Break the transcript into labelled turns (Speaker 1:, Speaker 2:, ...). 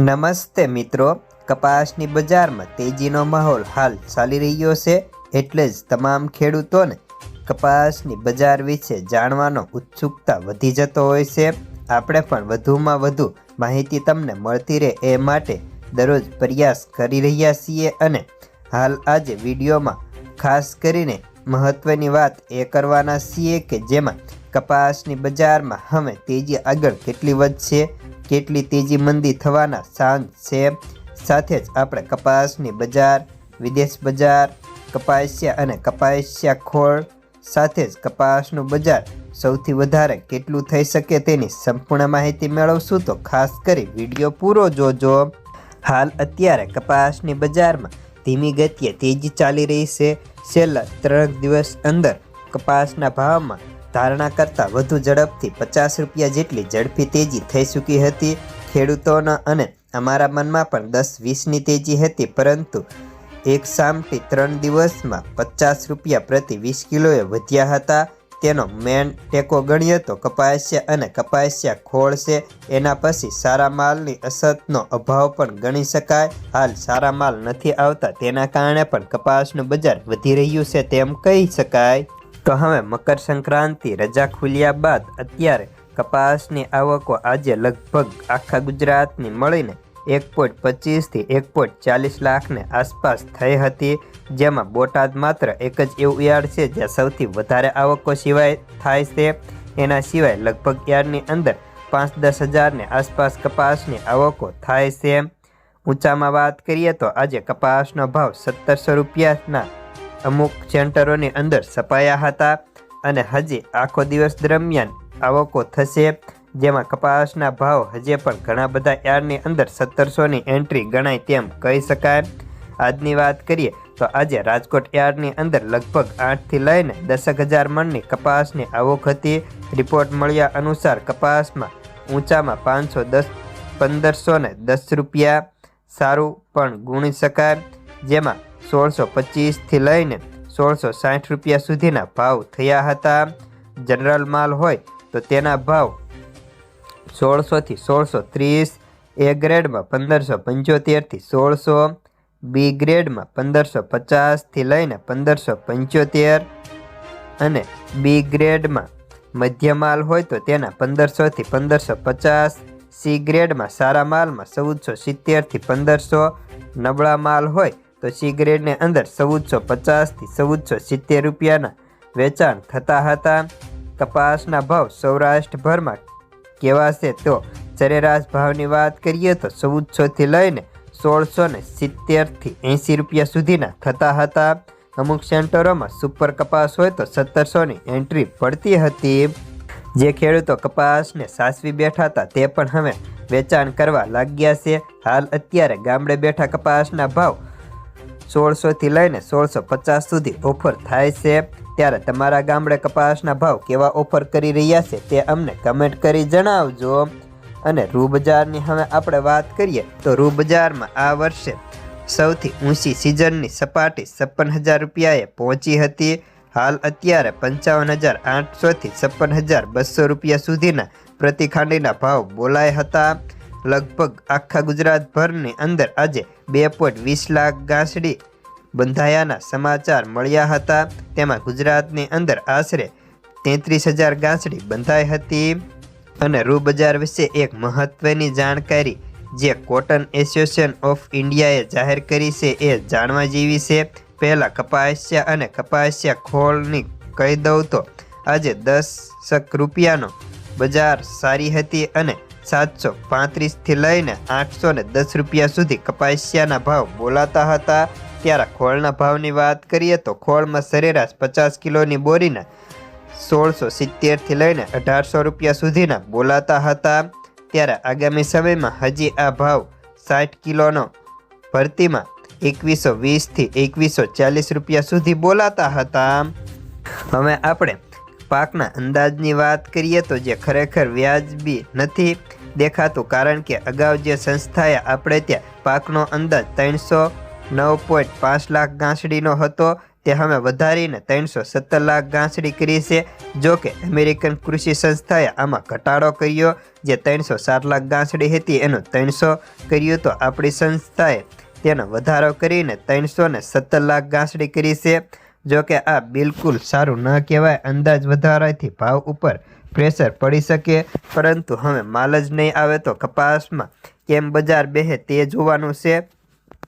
Speaker 1: નમસ્તે મિત્રો, કપાસની બજારમાં તેજીનો માહોલ હાલ ચાલી રહ્યો છે, એટલે જ તમામ ખેડૂતોને કપાસની બજાર વિશે જાણવાનો ઉત્સુકતા વધી જતો હોય છે। આપણે પણ વધુમાં વધુ માહિતી તમને મળતી રહે એ માટે દરરોજ પ્રયાસ કરી રહ્યા છીએ અને હાલ આજે વિડીયોમાં ખાસ કરીને મહત્વની વાત એ કરવાના છીએ કે જેમાં કપાસની બજારમાં હવે તેજી આગળ કેટલી વધશે, કેટલી તેજી મંદી થવાના ચાન્સ છે। સાથે જ આપણે કપાસની બજાર, વિદેશ બજાર, કપાસિયા અને કપાસિયા ખોળ સાથે જ કપાસનું બજાર સૌથી વધારે કેટલું થઈ શકે તેની સંપૂર્ણ માહિતી મેળવશું, તો ખાસ કરી વિડીયો પૂરો જોજો। હાલ અત્યારે કપાસની બજારમાં ધીમી ગતિએ તેજી ચાલી રહી છે। છેલ્લા 3 દિવસ અંદર કપાસના ભાવમાં ધારણા કરતાં વધુ ઝડપથી 50 રૂપિયા જેટલી ઝડપી તેજી થઈ ચૂકી હતી। ખેડૂતોના અને અમારા મનમાં પણ 10-20ની તેજી હતી, પરંતુ એક સામટી 3 દિવસમાં 50 રૂપિયા પ્રતિ 20 કિલોએ વધ્યા હતા। તેનો મેન ટેકો ગણીએ તો કપાસિયા અને કપાસિયા ખોળ છે। એના પછી સારા માલની અછતનો અભાવ પણ ગણી શકાય। હાલ સારા માલ નથી આવતા, તેના કારણે પણ કપાસનું બજાર વધી રહ્યું છે તેમ કહી શકાય। તો હવે મકર સંક્રાંતિ રજા ખુલ્યા બાદ અત્યારે કપાસની આવકો આજે લગભગ આખા ગુજરાતની મળીને 1.25 થી 1.40 લાખને આસપાસ થઈ હતી, જેમાં બોટાદ માત્ર એક જ એવું યાર્ડ છે જ્યાં સૌથી વધારે આવકો સિવાય થાય છે। એના સિવાય લગભગ યાર્ડની અંદર 5-10 હજારની આસપાસ કપાસની આવકો થાય છે। ઊંચામાં વાત કરીએ તો આજે કપાસનો ભાવ 1700 રૂપિયાના અમુક સેન્ટરોની અંદર છપાયા હતા અને હજી આખો દિવસ દરમિયાન આવકો થશે, જેમાં કપાસના ભાવ હજી પણ ઘણા બધા યાર્ડની અંદર 1700ની એન્ટ્રી ગણાય તેમ કહી શકાય। આજની વાત કરીએ તો આજે રાજકોટ યાર્ડની અંદર લગભગ 8થી લઈને 10,000 મણની કપાસની આવક હતી। રિપોર્ટ મળ્યા અનુસાર કપાસમાં ઊંચામાં 510-1510 રૂપિયા સારું પણ ગુણી શકાય, જેમાં 1625થી લઈને 1660 રૂપિયા સુધીના ભાવ થયા હતા। જનરલ માલ હોય તો તેના ભાવ 1600 થી 1630, એ ગ્રેડમાં 1575 થી 1600, બી ગ્રેડમાં 1550 થી લઈને 1575 અને બી ગ્રેડમાં મધ્ય માલ હોય તો તેના 1500 થી 1550, સી ગ્રેડમાં સારા માલમાં 1470 થી 1500, નબળા માલ હોય તો સી ગ્રેડની અંદર 1450 થી 1470 રૂપિયાના વેચાણ થતા હતા। કપાસના ભાવ સૌરાષ્ટ્રભરમાં કેવા છે તો સરેરાશ ભાવની વાત કરીએ તો 1400 થી લઈને 1670 થી 80 રૂપિયા સુધીના થતા હતા। અમુક સેન્ટરોમાં સુપર કપાસ હોય તો 1700ની એન્ટ્રી પડતી હતી। જે ખેડૂતો કપાસને સાચવી બેઠા હતા તે પણ હવે વેચાણ કરવા લાગ્યા છે। હાલ અત્યારે ગામડે બેઠા કપાસના ભાવ 1600 થી લઈને 1650 સુધી ઓફર થાય છે। ત્યારે તમારા ગામડે કપાસના ભાવ કેવા ઓફર કરી રહ્યા છે તે અમને કમેન્ટ કરી જણાવજો। અને રૂ બજારની હવે આપણે વાત કરીએ તો રૂ બજારમાં આ વર્ષે સૌથી ઊંચી સિઝનની સપાટી 56,000 રૂપિયાએ પહોંચી હતી। હાલ અત્યારે 55,800 થી 56,200 રૂપિયા સુધીના પ્રતિખાંડીના ભાવ બોલાયા હતા। લગભગ આખા ગુજરાતભરની અંદર આજે 2.20 લાખ ગાંસડી બંધાયાના સમાચાર મળ્યા હતા। તેમાં ગુજરાતની અંદર આશરે 33,000 ગાંસડી બંધાઈ હતી। અને રૂ બજાર વિશે એક મહત્વની જાણકારી જે કોટન એસોસિએશન ઓફ ઇન્ડિયાએ જાહેર કરી છે એ જાણવા જેવી છે। પહેલાં કપાસિયા અને કપાસિયા ખોળની કહી દઉં તો આજે 10 રૂપિયાનો બજાર સારી હતી અને 735 થી લઈને 810 રૂપિયા સુધી કપાસિયાના ભાવ બોલાતા હતા। ત્યારે ખોળના ભાવની વાત કરીએ તો ખોળમાં સરેરાશ 50 કિલોની બોરીના 1670 થી લઈને 1800 રૂપિયા સુધીના બોલાતા હતા। ત્યારે આગામી સમયમાં હજી આ ભાવ 60 કિલોનો ભરતીમાં 2120 થી 2140 રૂપિયા સુધી બોલાતા હતા। હવે આપણે પાકના અંદાજની વાત કરીએ તો જે ખરેખર વ્યાજબી નથી દેખાતું, કારણ કે અગાઉ જે સંસ્થાએ આપણે ત્યાં પાકનો અંદાજ 309.5 લાખ ગાંસડીનો હતો, તે હવે વધારીને 317 લાખ ગાંસડી કરી છે. જો કે અમેરિકન કૃષિ સંસ્થાએ આમાં ઘટાડો કર્યો, જે 307 લાખ ગાંસડી હતી એનું 300 કર્યું, તો આપણી સંસ્થાએ તેનો વધારો કરીને 317 લાખ ગાંસડી કરી છે. જો કે આ બિલકુલ સારું ન કહેવાય. અંદાજ વધારાથી ભાવ ઉપર પ્રેશર પડી શકે, પરંતુ હવે માલ જ નહીં આવે તો કપાસમાં કેમ બજાર બેહે તે જોવાનું છે.